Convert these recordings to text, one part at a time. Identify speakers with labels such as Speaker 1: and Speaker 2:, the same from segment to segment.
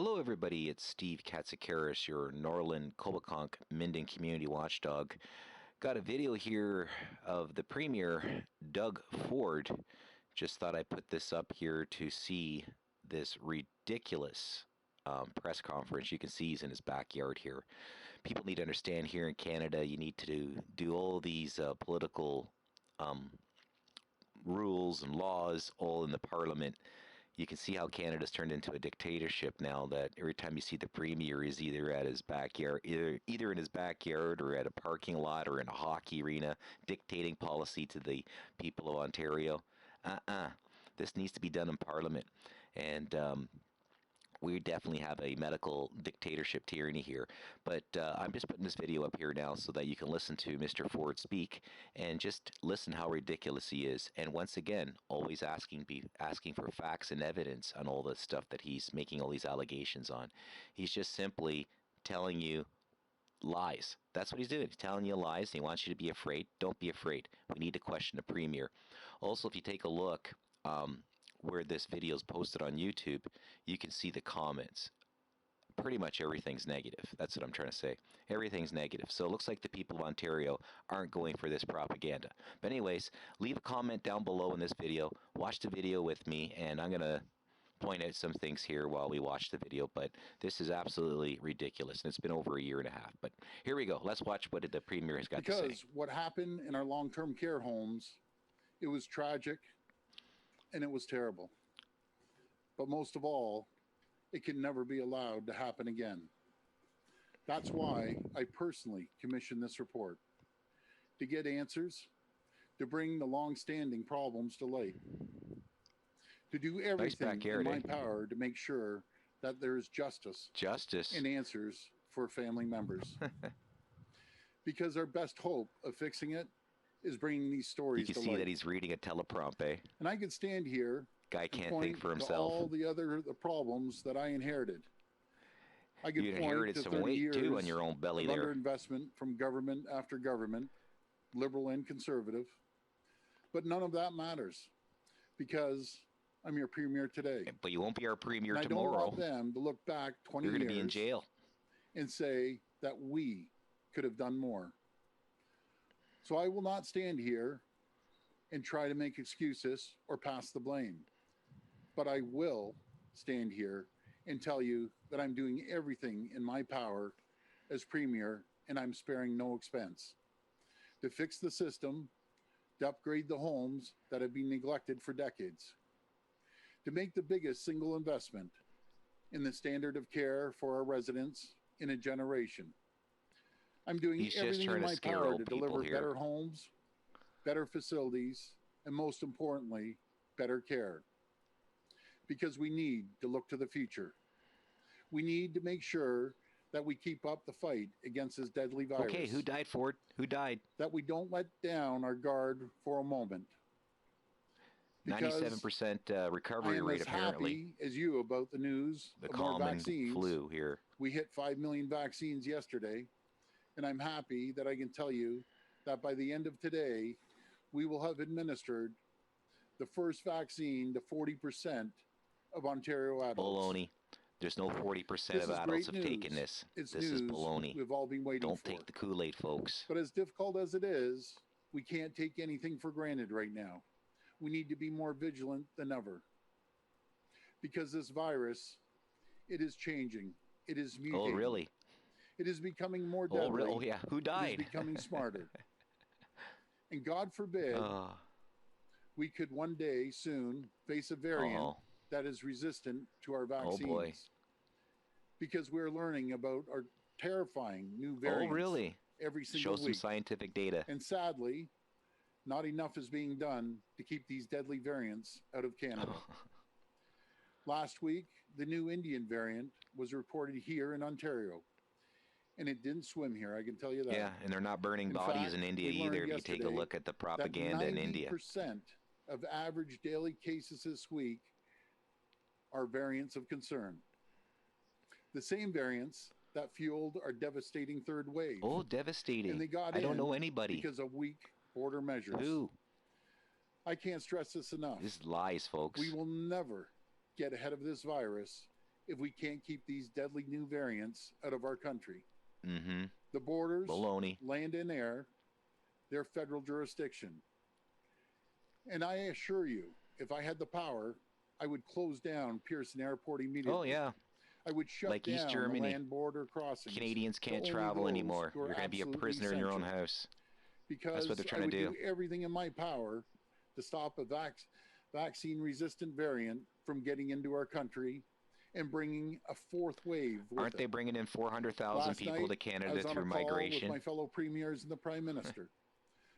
Speaker 1: Hello, everybody. It's Steve Katsikaris, your Norland, Coboconk, Minden community watchdog. Got a video here of the Premier, Doug Ford. Just thought I'd put this up here to see this ridiculous press conference. You can see he's in his backyard here. People need to understand here in Canada, you need to do all these political rules and laws all in the Parliament. You can see how Canada's turned into a dictatorship now, that every time you see the Premier is either at his backyard, either in his backyard or at a parking lot or in a hockey arena, dictating policy to the people of Ontario. This needs to be done in Parliament. And we definitely have a medical dictatorship tyranny here. But I'm just putting this video up here now so that you can listen to Mr. Ford speak and just listen how ridiculous he is. And once again, always asking for facts and evidence on all the stuff that he's making all these allegations on. He's just simply telling you lies. That's what he's doing. He's telling you lies. He wants you to be afraid. Don't be afraid. We need to question the Premier. Also, if you take a look where this video is posted on YouTube, you can see the comments. Pretty much everything's negative. That's what I'm trying to say. Everything's negative. So it looks like the people of Ontario aren't going for this propaganda. But anyways, leave a comment down below in this video. Watch the video with me, and I'm going to point out some things here while we watch the video. But this is absolutely ridiculous, and it's been over a year and a half. But here we go. Let's watch what the Premier has got to say.
Speaker 2: Because what happened in our long-term care homes, it was tragic, and it was terrible. But most of all, it can never be allowed to happen again. That's why I personally commissioned this report, to get answers, to bring the long-standing problems to light, to do everything in my power to make sure that there is justice and answers for family members. Because our best hope of fixing it is bringing these stories to light.
Speaker 1: You can see that he's reading a teleprompt, eh?
Speaker 2: And I could stand here.
Speaker 1: Guy can't think for himself.
Speaker 2: To all the problems that I inherited. I could
Speaker 1: you
Speaker 2: point
Speaker 1: inherited
Speaker 2: to
Speaker 1: some
Speaker 2: 30
Speaker 1: weight
Speaker 2: years
Speaker 1: too on your own belly
Speaker 2: of
Speaker 1: there.
Speaker 2: Underinvestment from government after government, liberal and conservative. But none of that matters because I'm your Premier today.
Speaker 1: But you won't be our Premier
Speaker 2: and
Speaker 1: tomorrow.
Speaker 2: I don't want them to look back 20 years.
Speaker 1: You're going to be in jail.
Speaker 2: And say that we could have done more. So I will not stand here and try to make excuses or pass the blame. But I will stand here and tell you that I'm doing everything in my power as Premier, and I'm sparing no expense to fix the system, to upgrade the homes that have been neglected for decades, to make the biggest single investment in the standard of care for our residents in a generation. I'm doing everything in my power to deliver better homes, better facilities, and most importantly, better care. Because we need to look to the future. We need to make sure that we keep up the fight against this deadly virus.
Speaker 1: Okay, who died, Ford? Who died?
Speaker 2: That we don't let down our guard for a moment.
Speaker 1: 97% recovery rate, apparently.
Speaker 2: I am as happy as you about the news
Speaker 1: of
Speaker 2: more vaccines.
Speaker 1: Flu here.
Speaker 2: We hit 5 million vaccines yesterday. And I'm happy that I can tell you that by the end of today, we will have administered the first vaccine to 40% of Ontario adults.
Speaker 1: Baloney. There's no 40% of adults have taken this.
Speaker 2: This
Speaker 1: is baloney.
Speaker 2: We've all been waiting for.
Speaker 1: Don't take the Kool-Aid, folks.
Speaker 2: But as difficult as it is, we can't take anything for granted right now. We need to be more vigilant than ever. Because this virus, it is changing. It is mutating.
Speaker 1: Oh, really?
Speaker 2: It is becoming more deadly.
Speaker 1: Oh, yeah. Who died?
Speaker 2: It is becoming smarter. And God forbid we could one day soon face a variant that is resistant to our vaccines.
Speaker 1: Oh, boy.
Speaker 2: Because we're learning about our terrifying new variants.
Speaker 1: Oh, really?
Speaker 2: Every single week.
Speaker 1: Show some scientific data.
Speaker 2: And sadly, not enough is being done to keep these deadly variants out of Canada. Last week, the new Indian variant was reported here in Ontario. And it didn't swim here, I can tell you that.
Speaker 1: Yeah, and they're not burning bodies in India either, if you take a look at the propaganda in India.
Speaker 2: 90% of average daily cases this week are variants of concern. The same variants that fueled our devastating third wave.
Speaker 1: Oh, devastating.
Speaker 2: And they got
Speaker 1: I don't know anybody.
Speaker 2: Because of weak border measures.
Speaker 1: Who?
Speaker 2: I can't stress this enough.
Speaker 1: This is lies, folks.
Speaker 2: We will never get ahead of this virus if we can't keep these deadly new variants out of our country.
Speaker 1: Mm-hmm.
Speaker 2: The borders,
Speaker 1: Baloney.
Speaker 2: land and air, they're federal jurisdiction. And I assure you, if I had the power, I would close down Pearson Airport immediately.
Speaker 1: Oh, yeah.
Speaker 2: I would shut
Speaker 1: Like
Speaker 2: down
Speaker 1: East
Speaker 2: the
Speaker 1: Germany.
Speaker 2: land border crossings.
Speaker 1: Canadians
Speaker 2: to
Speaker 1: can't
Speaker 2: only
Speaker 1: travel
Speaker 2: those
Speaker 1: anymore.
Speaker 2: who are
Speaker 1: You're going to be a
Speaker 2: absolutely
Speaker 1: prisoner in your own
Speaker 2: essential.
Speaker 1: house.
Speaker 2: Because
Speaker 1: That's what they're trying
Speaker 2: I would
Speaker 1: to do.
Speaker 2: everything in my power to stop a vaccine-resistant variant from getting into our country and bringing a fourth wave with
Speaker 1: Aren't they
Speaker 2: it.
Speaker 1: bringing in 400,000
Speaker 2: Last
Speaker 1: people
Speaker 2: night,
Speaker 1: to
Speaker 2: I
Speaker 1: Canada
Speaker 2: was on
Speaker 1: through
Speaker 2: a call
Speaker 1: migration?
Speaker 2: with my fellow premiers and the Prime Minister.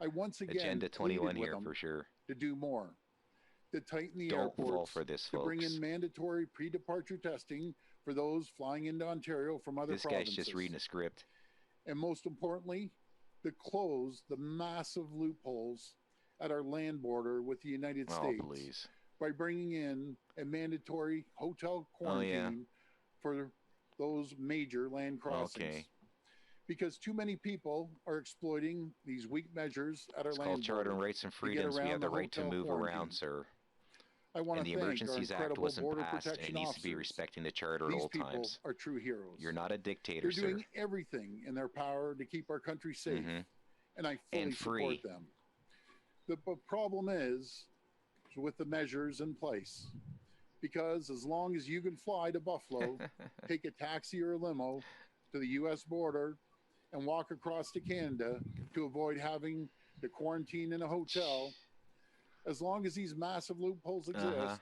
Speaker 2: I once again
Speaker 1: Agenda 21
Speaker 2: pleaded with
Speaker 1: here
Speaker 2: them
Speaker 1: for sure.
Speaker 2: to do more, to tighten the
Speaker 1: Don't fall
Speaker 2: airports,
Speaker 1: for this,
Speaker 2: to bring
Speaker 1: folks.
Speaker 2: in mandatory pre-departure testing for those flying into Ontario from other
Speaker 1: This
Speaker 2: provinces.
Speaker 1: guy's just reading a script.
Speaker 2: And most importantly, to close the massive loopholes at our land border with the United States
Speaker 1: Please.
Speaker 2: by bringing in a mandatory hotel quarantine for those major land crossings.
Speaker 1: Okay.
Speaker 2: Because too many people are exploiting these weak measures at our
Speaker 1: It's
Speaker 2: land
Speaker 1: called Charter
Speaker 2: border
Speaker 1: and Rights and
Speaker 2: to get
Speaker 1: Freedoms. We
Speaker 2: around
Speaker 1: have the right to
Speaker 2: hotel
Speaker 1: move
Speaker 2: quarantine.
Speaker 1: around, sir.
Speaker 2: I want
Speaker 1: And
Speaker 2: to
Speaker 1: the
Speaker 2: thank our
Speaker 1: Emergencies Act
Speaker 2: incredible
Speaker 1: wasn't
Speaker 2: border
Speaker 1: passed, and it
Speaker 2: protection
Speaker 1: needs to be
Speaker 2: officers.
Speaker 1: respecting the Charter at
Speaker 2: These
Speaker 1: all
Speaker 2: people
Speaker 1: times.
Speaker 2: are true heroes.
Speaker 1: You're not a dictator,
Speaker 2: They're
Speaker 1: sir.
Speaker 2: doing everything in their power to keep our country safe, and I fully
Speaker 1: And free.
Speaker 2: support them. The problem is with the measures in place, because as long as you can fly to Buffalo, take a taxi or a limo to the U.S. border, and walk across to Canada to avoid having to quarantine in a hotel, as long as these massive loopholes exist,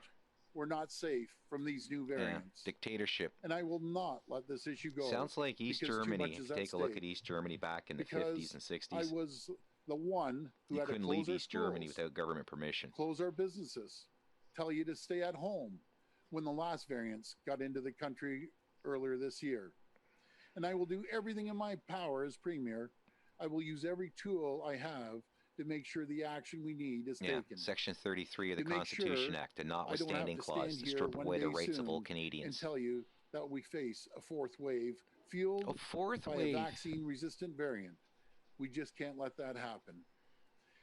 Speaker 2: we're not safe from these new variants.
Speaker 1: Dictatorship.
Speaker 2: And I will not let this issue go.
Speaker 1: Sounds like East
Speaker 2: because too
Speaker 1: Germany.
Speaker 2: much is
Speaker 1: If you
Speaker 2: at
Speaker 1: take a look
Speaker 2: stake.
Speaker 1: at East Germany back in the
Speaker 2: Because
Speaker 1: 50s and 60s.
Speaker 2: I was the one who
Speaker 1: You
Speaker 2: had to
Speaker 1: couldn't
Speaker 2: close
Speaker 1: leave
Speaker 2: our
Speaker 1: East Germany
Speaker 2: schools,
Speaker 1: without government permission.
Speaker 2: close our businesses, tell you to stay at home when the last variants got into the country earlier this year. And I will do everything in my power as Premier. I will use every tool I have to make sure the action we need is taken.
Speaker 1: Section 33 of the
Speaker 2: To make
Speaker 1: Constitution
Speaker 2: sure
Speaker 1: Act, a
Speaker 2: I don't have
Speaker 1: notwithstanding
Speaker 2: to
Speaker 1: clause
Speaker 2: stand
Speaker 1: to
Speaker 2: here
Speaker 1: strip
Speaker 2: one
Speaker 1: away the
Speaker 2: day
Speaker 1: rights of all
Speaker 2: soon
Speaker 1: Canadians.
Speaker 2: and tell you that we face a fourth wave fueled
Speaker 1: A fourth
Speaker 2: by
Speaker 1: wave.
Speaker 2: a vaccine-resistant variant. We just can't let that happen.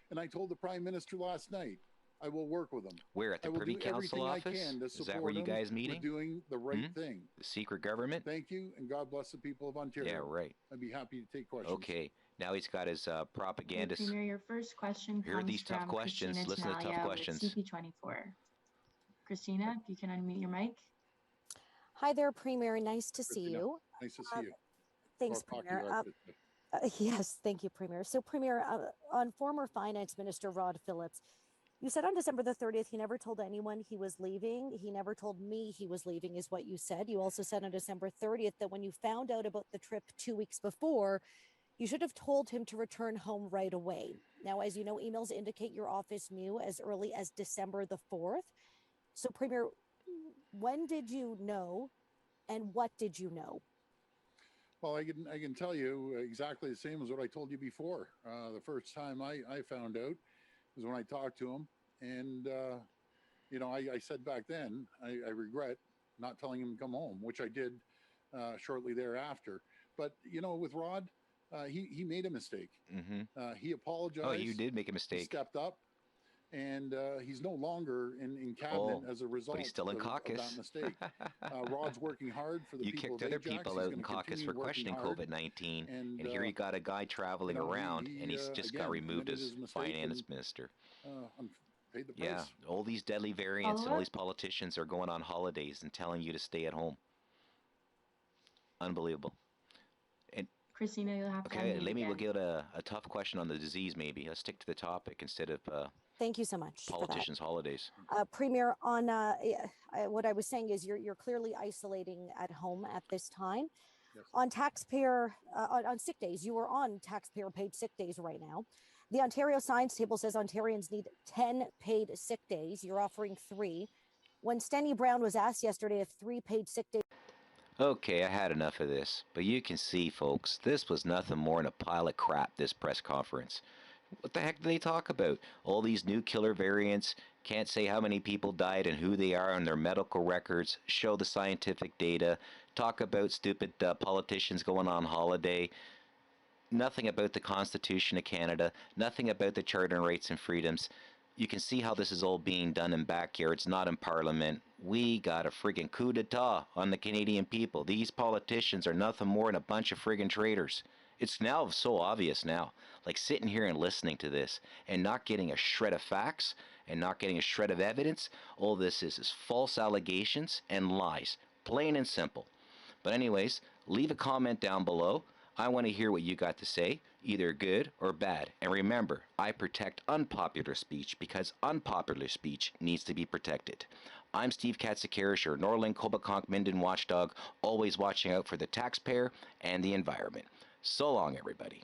Speaker 2: And I told the Prime Minister last night, I will work with him.
Speaker 1: Where, at the
Speaker 2: I will
Speaker 1: Privy
Speaker 2: do
Speaker 1: Council
Speaker 2: everything I
Speaker 1: office?
Speaker 2: can to
Speaker 1: Is that
Speaker 2: support
Speaker 1: where you
Speaker 2: him
Speaker 1: guys
Speaker 2: with
Speaker 1: meeting?
Speaker 2: doing the right thing.
Speaker 1: The secret government?
Speaker 2: Thank you, and God bless the people of Ontario.
Speaker 1: Yeah, right.
Speaker 2: I'd be happy to take questions.
Speaker 1: Okay, now he's got his propagandist.
Speaker 3: Premier, your first question
Speaker 1: Here are
Speaker 3: comes
Speaker 1: these tough
Speaker 3: from
Speaker 1: questions.
Speaker 3: Christina
Speaker 1: Listen to the tough
Speaker 3: Tenaya
Speaker 1: questions.
Speaker 3: with CP24. Christina, if you can unmute your mic.
Speaker 4: Hi there, Premier. Nice to see
Speaker 2: Christina,
Speaker 4: you.
Speaker 2: nice to see you.
Speaker 4: Thanks,
Speaker 2: Or
Speaker 4: Premier.
Speaker 2: Hockey
Speaker 4: Yes, thank you, Premier. So, Premier, on former Finance Minister Rod Phillips, you said on December the 30th, he never told anyone he was leaving. He never told me he was leaving, is what you said. You also said on December 30th that when you found out about the trip 2 weeks before, you should have told him to return home right away. Now, as you know, emails indicate your office knew as early as December the 4th. So, Premier, when did you know and what did you know?
Speaker 2: Well, I can tell you exactly the same as what I told you before. The first time I found out was when I talked to him, and I said back then I regret not telling him to come home, which I did shortly thereafter. But with Rod, he made a mistake. He apologized.
Speaker 1: Oh, you did make a
Speaker 2: He
Speaker 1: mistake.
Speaker 2: stepped up, and he's no longer in cabinet as a result
Speaker 1: But he's still in
Speaker 2: of
Speaker 1: caucus.
Speaker 2: that mistake. Rod's working hard for the
Speaker 1: You
Speaker 2: people
Speaker 1: kicked
Speaker 2: of
Speaker 1: other
Speaker 2: Ajax.
Speaker 1: people
Speaker 2: He's
Speaker 1: out
Speaker 2: gonna
Speaker 1: in caucus
Speaker 2: continue
Speaker 1: for
Speaker 2: working
Speaker 1: questioning
Speaker 2: hard.
Speaker 1: COVID-19,
Speaker 2: And
Speaker 1: here you got a guy traveling around, and he's
Speaker 2: he,
Speaker 1: just got
Speaker 2: again,
Speaker 1: removed
Speaker 2: admitted
Speaker 1: as
Speaker 2: his mistake
Speaker 1: finance
Speaker 2: and,
Speaker 1: minister.
Speaker 2: Paid the price.
Speaker 1: Yeah, all these deadly variants and all
Speaker 3: Follow-up?
Speaker 1: these politicians are going on holidays and telling you to stay at home. Unbelievable.
Speaker 3: Christina, you'll have to
Speaker 1: Okay,
Speaker 3: unmute
Speaker 1: maybe we'll
Speaker 3: again.
Speaker 1: get a tough question on the disease, maybe. Let's stick to the topic instead of
Speaker 4: Thank you so much for that.
Speaker 1: politicians' holidays.
Speaker 4: Premier, on what I was saying is you're clearly isolating at home at this time.
Speaker 2: Yes.
Speaker 4: On taxpayer on sick days, you are on taxpayer paid sick days right now. The Ontario Science Table says Ontarians need 10 paid sick days. You're offering 3. When Steny Brown was asked yesterday if 3 paid sick days.
Speaker 1: Okay, I had enough of this. But you can see, folks, this was nothing more than a pile of crap, this press conference. What the heck do they talk about? All these new killer variants, can't say how many people died and who they are on their medical records, show the scientific data, talk about stupid politicians going on holiday, nothing about the Constitution of Canada, nothing about the Charter and Rights and Freedoms. You can see how this is all being done in backyards, not in Parliament. We got a friggin' coup d'etat on the Canadian people. These politicians are nothing more than a bunch of friggin' traitors. It's now so obvious now. Like sitting here and listening to this and not getting a shred of facts and not getting a shred of evidence. All this is false allegations and lies. Plain and simple. But anyways, leave a comment down below. I want to hear what you got to say, either good or bad. And remember, I protect unpopular speech because unpopular speech needs to be protected. I'm Steve Katsikaris, your Norland, Coboconk, Minden watchdog, always watching out for the taxpayer and the environment. So long, everybody.